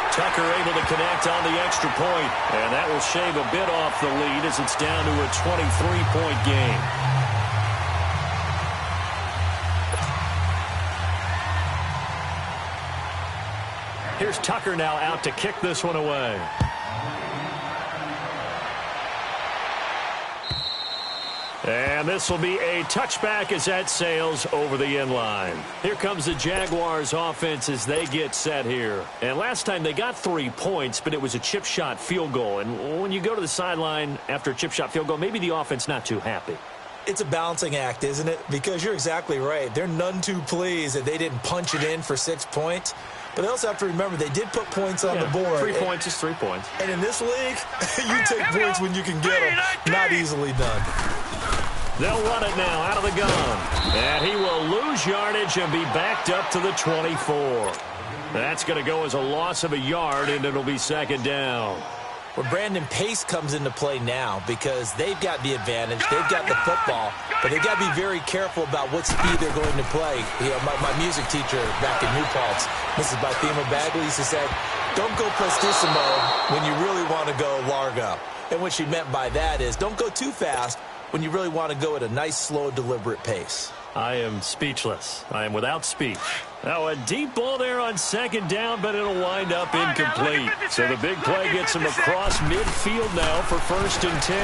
Tucker able to connect on the extra point. And that will shave a bit off the lead as it's down to a 23-point game. Here's Tucker now out to kick this one away. And this will be a touchback as that sails over the end line. Here comes the Jaguars offense as they get set here. And last time they got 3 points, but it was a chip shot field goal. And when you go to the sideline after a chip shot field goal, maybe the offense not too happy. It's a balancing act, isn't it? Because you're exactly right. They're none too pleased that they didn't punch it in for 6 points. But they also have to remember they did put points on the board. 3 points is 3 points. And in this league, you take points when you can get them. Not easily done. They'll run it now out of the gun. And he will lose yardage and be backed up to the 24. That's going to go as a loss of a yard, and it'll be 2nd down. Well, Brandon, pace comes into play now because they've got the advantage. They've got the football, but they've got to be very careful about what speed they're going to play. You know, my music teacher back in New Paltz, Mrs. Bythema Bagley, used to say, don't go prestissimo when you really want to go largo. And what she meant by that is don't go too fast when you really want to go at a nice, slow, deliberate pace. I am speechless. I am without speech. Now a deep ball there on 2nd down, but it'll wind up incomplete. So the big play gets him across midfield now for 1st and 10.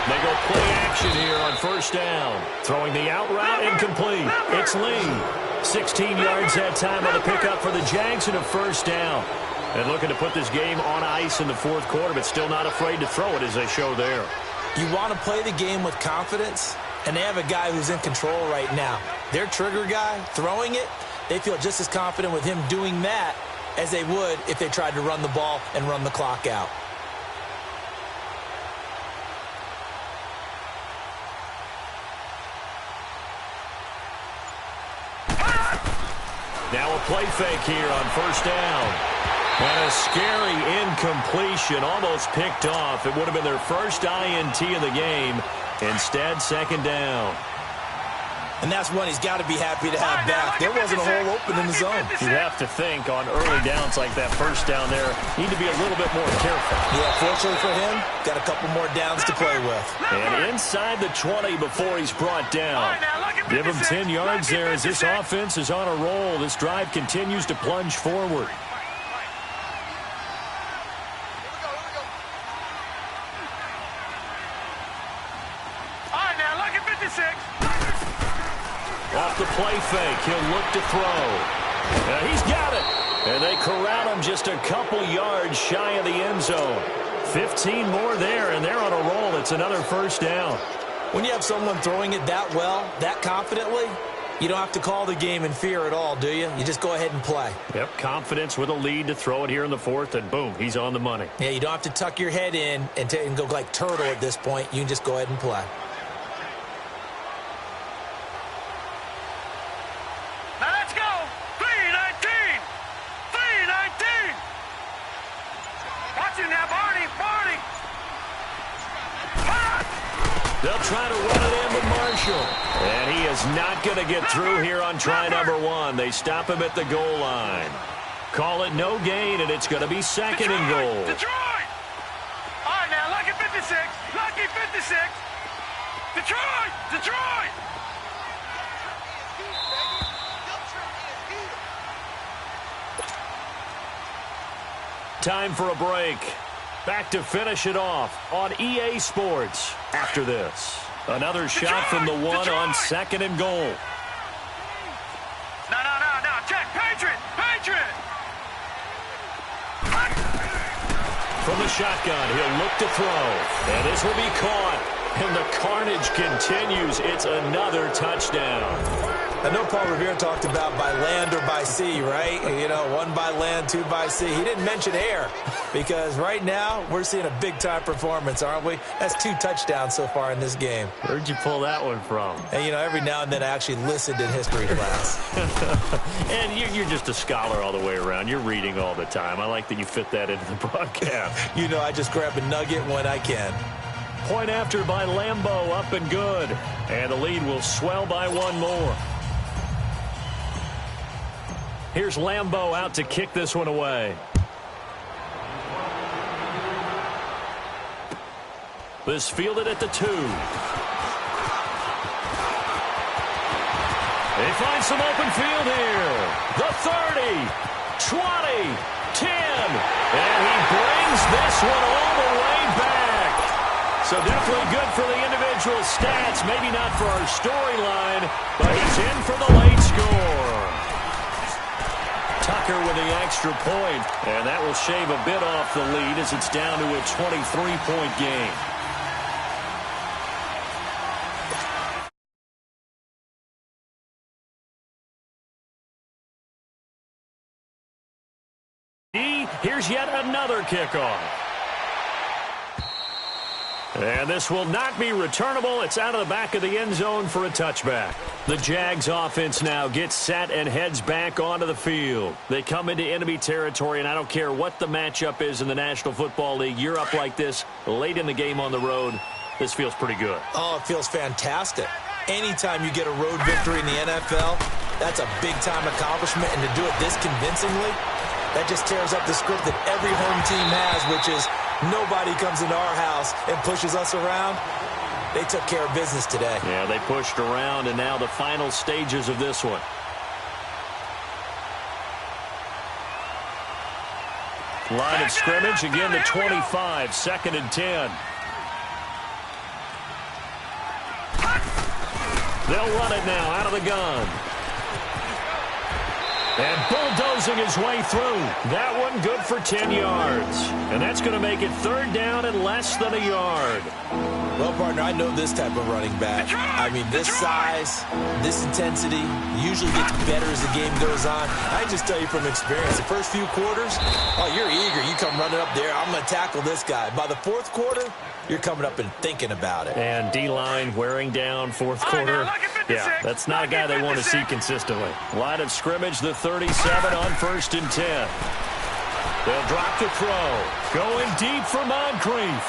They go play action here on 1st down. Throwing the out route incomplete. It's Lee. 16 yards that time on the pickup for the Jags and a 1st down. And looking to put this game on ice in the 4th quarter, but still not afraid to throw it as they show there. You want to play the game with confidence? and they have a guy who's in control right now. Their trigger guy, throwing it, they feel just as confident with him doing that as they would if they tried to run the ball and run the clock out. Now a play fake here on first down. And a scary incompletion, almost picked off. It would have been their first INT of the game. Instead, second down. And that's one he's got to be happy to have back. There wasn't a hole open in the zone. You have to think on early downs like that first down there, need to be a little bit more careful. Yeah, fortunately for him, got a couple more downs to play with. And inside the 20 before he's brought down. Give him 10 yards there as this offense is on a roll. This drive continues to plunge forward. Off the play fake, he'll look to throw. He's got it. And they corral him just a couple yards shy of the end zone. 15 more there, and they're on a roll. It's another first down. When you have someone throwing it that well, that confidently, you don't have to call the game in fear at all, do you? You just go ahead and play. Yep, confidence with a lead to throw it here in the fourth, and boom, he's on the money. Yeah, you don't have to tuck your head in and go like turtle at this point. You can just go ahead and play. They'll try to run it in with Marshall. And he is not going to get through here on try number one. They stop him at the goal line. Call it no gain, and it's going to be second and goal. Detroit! All right, now, lucky 56. Lucky 56. Detroit! Detroit! Time for a break. Back to finish it off on EA Sports after this. Another shot from the one on second and goal. No. Check. Patriot! From the shotgun, he'll look to throw. And this will be caught. And the carnage continues. It's another touchdown. I know Paul Revere talked about by land or by sea, right? You know, one by land, two by sea. He didn't mention air because right now we're seeing a big-time performance, aren't we? That's 2 touchdowns so far in this game. Where'd you pull that one from? And, you know, every now and then I actually listened in history class. And you're just a scholar all the way around. You're reading all the time. I like that you fit that into the broadcast. You know, I just grab a nugget when I can. Point after by Lambeau, up and good. And the lead will swell by one more. Here's Lambeau out to kick this one away. This fielded at the 2. They find some open field here. The 30, 20, 10. And he brings this one all the way back. So definitely good for the individual stats. Maybe not for our storyline, but he's in for the late score. Tucker with the extra point, and that will shave a bit off the lead as it's down to a 23-point game. Here's yet another kickoff. And this will not be returnable. It's out of the back of the end zone for a touchback. The Jags offense now gets set and heads back onto the field. They come into enemy territory, and I don't care what the matchup is in the National Football League. You're up like this late in the game on the road. This feels pretty good. Oh, it feels fantastic. Anytime you get a road victory in the NFL, that's a big-time accomplishment, and to do it this convincingly, that just tears up the script that every home team has, which is nobody comes into our house and pushes us around. They took care of business today. Yeah, they pushed around, and now the final stages of this one. Line of scrimmage, again the 25, second and 10. They'll run it now out of the gun. And bulldozing his way through. That one good for 10 yards. And that's going to make it third down and less than a yard. Well, partner, I know this type of running back. I mean, this size, this intensity usually gets better as the game goes on. I just tell you from experience, the first few quarters, oh, you're eager. You come running up there, I'm going to tackle this guy. By the fourth quarter, you're coming up and thinking about it. And D-line wearing down fourth quarter. Yeah, that's not a guy they want to see consistently. Line of scrimmage, the 37 on 1st and 10. They'll drop the throw. Going deep for Moncrief.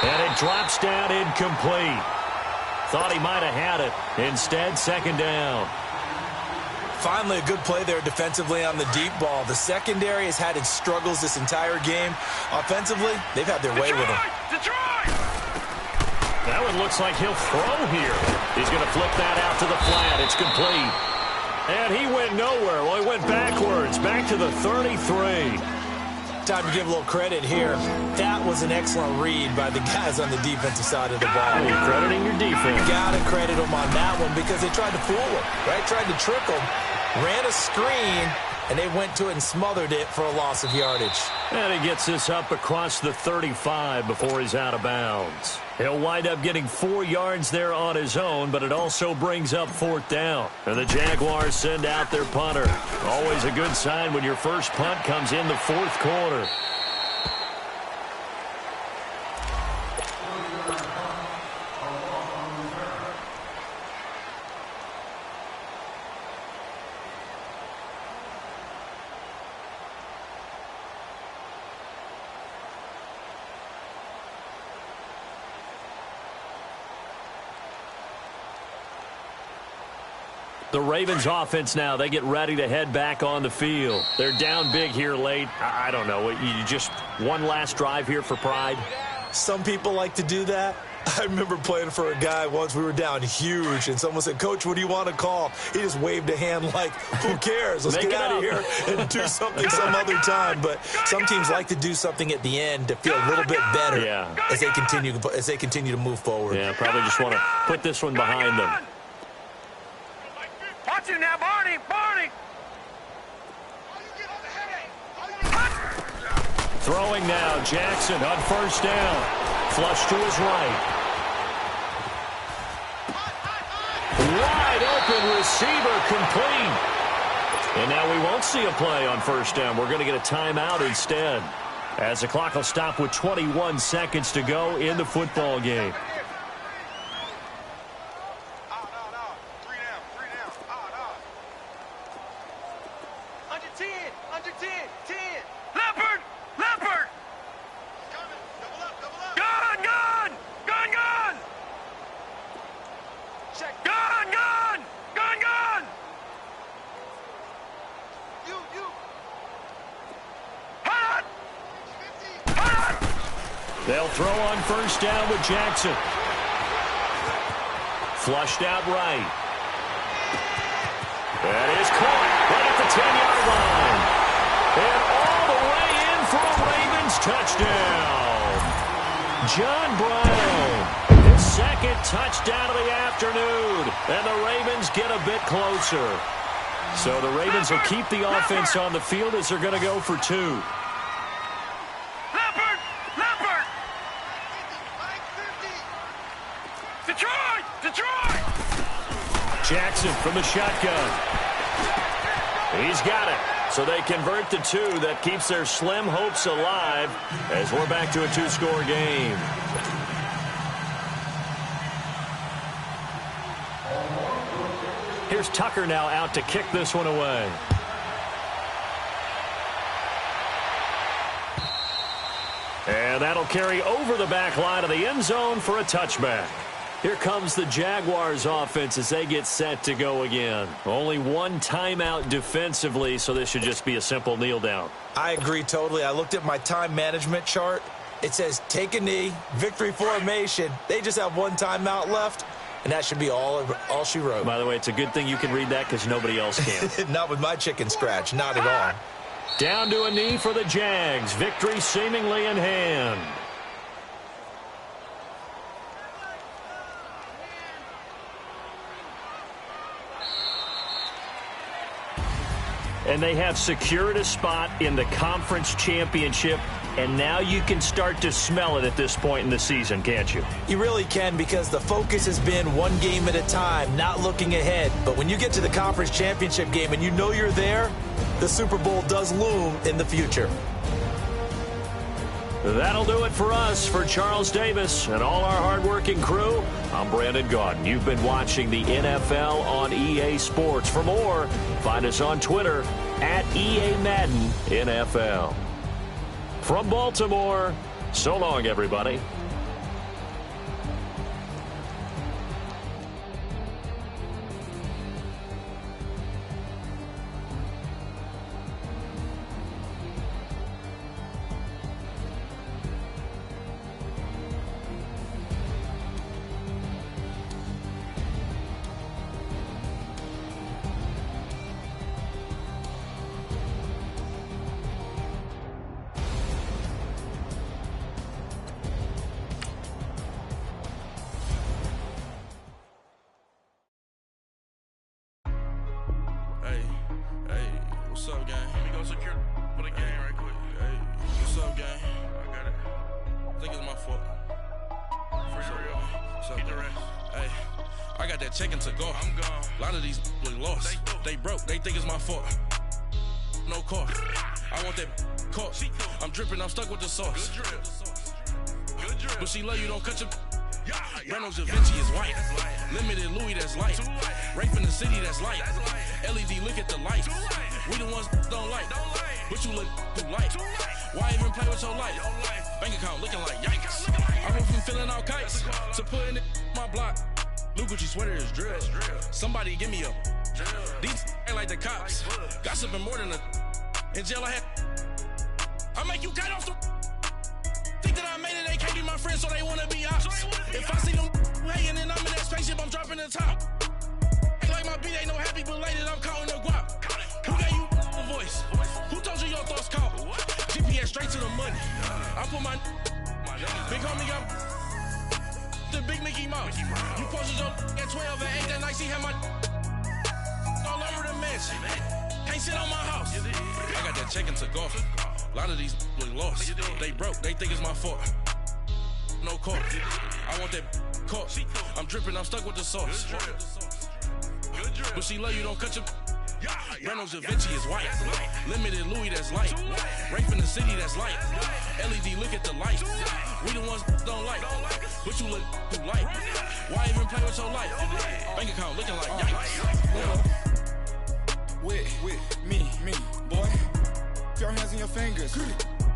And it drops down incomplete. Thought he might have had it. Instead, second down. Finally, a good play there defensively on the deep ball. The secondary has had its struggles this entire game. Offensively, they've had their way with him. That one looks like he'll throw here. He's going to flip that out to the flat. It's complete. And he went nowhere. Well, he went backwards, back to the 33. Time to give a little credit here. That was an excellent read by the guys on the defensive side of the ball. You're crediting your defense. Got to credit them on that one because they tried to fool him, right? Tried to trick him, ran a screen, and they went to it and smothered it for a loss of yardage. And he gets this up across the 35 before he's out of bounds. He'll wind up getting 4 yards there on his own, but it also brings up 4th down. And the Jaguars send out their punter. Always a good sign when your first punt comes in the 4th quarter. The Ravens offense now, they get ready to head back on the field. They're down big here late. I don't know. You just one last drive here for pride? Some people like to do that. I remember playing for a guy once. We were down huge, and someone said, "Coach, what do you want to call?" He just waved a hand like, who cares? Let's get out of here and do something some other time. But some teams like to do something at the end to feel a little bit better as they continue to move forward. Yeah, probably just want to put this one behind them. Watch it now, Barney! Barney! Throwing now, Jackson on 1st down. Flush to his right. Wide open receiver complete. And now we won't see a play on 1st down. We're going to get a timeout instead, as the clock will stop with 21 seconds to go in the football game. They'll throw on 1st down with Jackson. Flushed out right. That is caught right at the 10-yard line. And all the way in for a Ravens touchdown. John Brown, his 2nd touchdown of the afternoon. And the Ravens get a bit closer. So the Ravens will keep the offense on the field as they're going to go for 2. Jackson from the shotgun. He's got it. So they convert the 2. That keeps their slim hopes alive as we're back to a 2-score game. Here's Tucker now out to kick this one away. And that'll carry over the back line of the end zone for a touchback. Here comes the Jaguars offense as they get set to go again. Only one timeout defensively, so this should just be a simple kneel down. I agree totally. I looked at my time management chart. It says take a knee, victory formation. They just have one timeout left, and that should be all she wrote. By the way, it's a good thing you can read that because nobody else can. Not with my chicken scratch, not at all. Down to a knee for the Jags. Victory seemingly in hand. And they have secured a spot in the conference championship, and now you can start to smell it at this point in the season, can't you? You really can, because the focus has been one game at a time, not looking ahead. But when you get to the conference championship game and you know you're there, the Super Bowl does loom in the future. That'll do it for us. For Charles Davis and all our hardworking crew, I'm Brandon Gaudin. You've been watching the NFL on EA Sports. For more, find us on Twitter at EA Madden NFL. From Baltimore, so long, everybody. What's up, gang? Let me go secure for the game right quick. Hey, what's up, gang? I got it. I think it's my fault. For real. What's up, get the rest. Hey, I got that check-in to go. I'm gone. A lot of these look lost. They broke. They think it's my fault. No car. I want that car. I'm dripping. I'm stuck with the sauce. Good drip. Good drip. But she love you. Don't cut your... Reynolds Da Vinci is white. Limited Louis, that's light. Rape in the city, that's light. LED, look at the light. We the ones don't like. But you look too light. Why even play with your life? Bank account looking like yikes. I went from filling out kites to putting it in my block. Blue Gucci sweater is drill. Somebody give me a. These ain't like the cops. Gossiping more than a. In jail I had. I make you cut off the. Think that I made it, they can't be my friends, so they wanna be ops. If I see them hating and I'm in that spaceship, I'm dropping the top. Ain't like my beat, ain't no happy belated, I'm counting the guap. Who gave you a voice? Who told you your thoughts count? GPS straight to the money. I put my big homie got the big Mickey Mouse. You posted your at 12 and 8 that night, she had my all over the mansion. Can't sit on my house. I got that check-in to go. A lot of these look lost. They broke. They think it's my fault. No car. I want that car. I'm dripping. I'm stuck with the sauce. But she love you. Don't cut your... Reynolds Da Vinci is white. Limited Louis, that's light. Rape in the city, that's light. LED, look at the light. We the ones don't like. But you look too light. Why even play with your life? Bank account looking like yikes. With me, boy. Your hands in your fingers.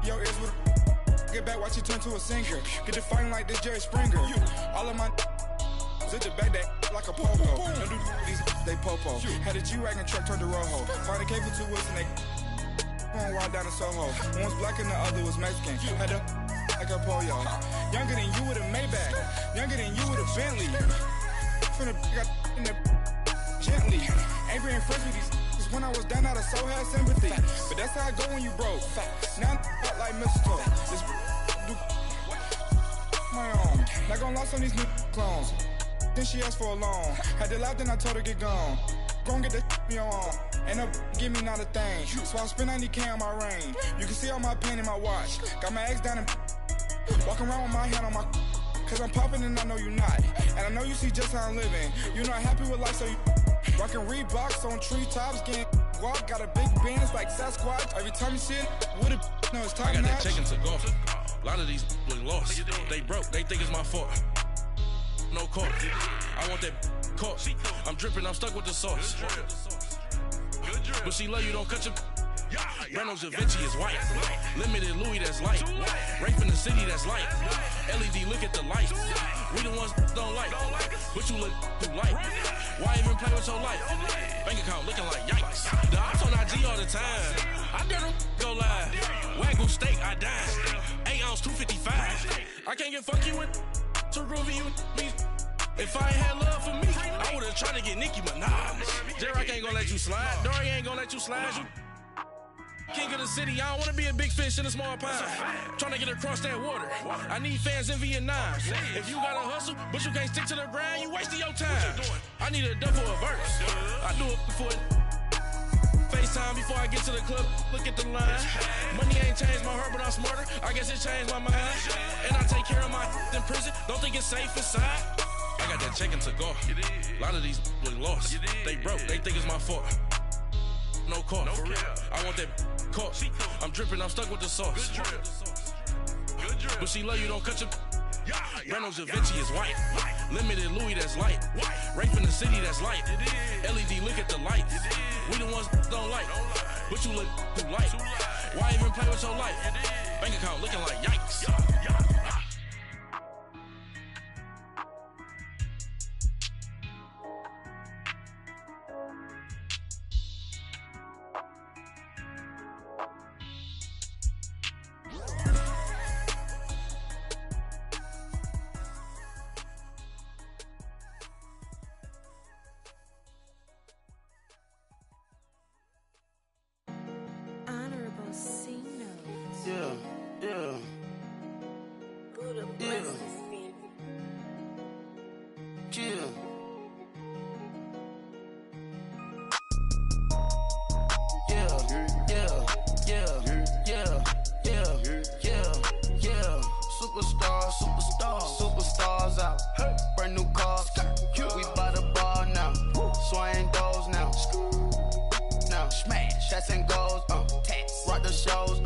Your ears with get back, watch you turn to a singer. Get the fighting like this Jerry Springer. All of my zip the back that like a popo. Don't do these they popo. Had a G-Wagon truck turned to Rojo. Find a cable 2 wheels and they going wild down in Soho. One was black and the other was Mexican. Had a like a pollo. Younger than you with a Maybach. Younger than you with a Bentley. From the got in the gently. Ain't being friends with these. When I was down, I so had sympathy. But that's how I go when you broke. Now I'm like mistletoe. This do my own. Not gonna lost on these new clones. Then she asked for a loan. Had to laugh, then I told her get gone. Gon' get that me on. Ain't no give me not a thing. So I spend 90K on my range. You can see all my pain in my watch. Got my ex down and walking around with my hand on my. Cause I'm popping and I know you not. And I know you see just how I'm living. You're not happy with life, so you. Rockin' Reeboks on treetops, getting walk, got a big Benz like Sasquatch. Every time you see it, with it, no, it's time. I got that check-in to go. A lot of these look lost. They broke. They think it's my fault. No car. I want that car. I'm dripping. I'm stuck with the sauce. But she love you. Don't cut your. Reynolds Da Vinci is white. Limited Louis, that's light. Rape in the city, that's light. LED, look at the light. We the ones don't like. But you look too light. Why even play with your life? Bank account looking like yikes. The ops on IG all the time. I dare them go live. Wagyu steak, I dine. 8 ounce, 255. I can't get funky with too groovy you me. If I ain't had love for me, I would've tried to get Nicki Minaj. J-Rock ain't gonna let you slide. Dory ain't gonna let you slide. King of the city, I don't wanna be a big fish in a small pond. Trying to get across that water. I need fans in Vietnam. If you gotta hustle, but you can't stick to the grind, you wasting your time. I need a double a verse. I do it for it. FaceTime before I get to the club. Look at the line. Money ain't changed my heart, but I'm smarter. I guess it changed my mind. And I take care of my in prison. Don't think it's safe inside. I got that checking to go. A lot of these look lost. They broke. They think it's my fault. No call. For real. I want that caught. I'm dripping. I'm stuck with the sauce. Good drip. But she love you. Don't cut your. Breno Javinci is white. Limited Louis, that's light. Rape in the city, that's light. LED, look at the lights. We the ones don't like. But you look too light. Why even play with your life? Bank account looking like yikes. Superstars out. Brand new cars. We by the bar now. Swaying doors now. Now smash. Shots and goals. Rock the shows.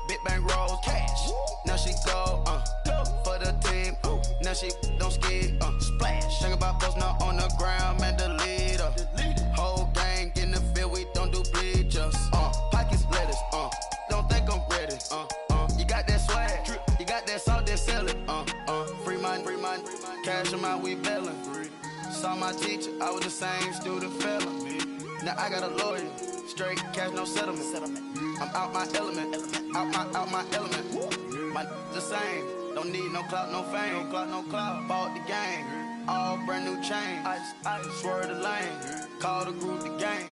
Big bang rolls. Cash. Now she go. For the team. Now she don't ski. Splash. Think about posting up on the ground. Man, the leader. Whole gang in the field. We don't do bleachers. Pockets lettuce. Don't think I'm ready. You got that swag. You got that salt, that sell it. Free mind. Cash amount, we bailin'. Saw my teacher, I was the same student fella. Now I got a lawyer, straight cash, no settlement. I'm out my element, out my element. My the same, don't need no clout, no fame. No clout, bought the game, all brand new chain. Ice, swerve the lane, call the group the game.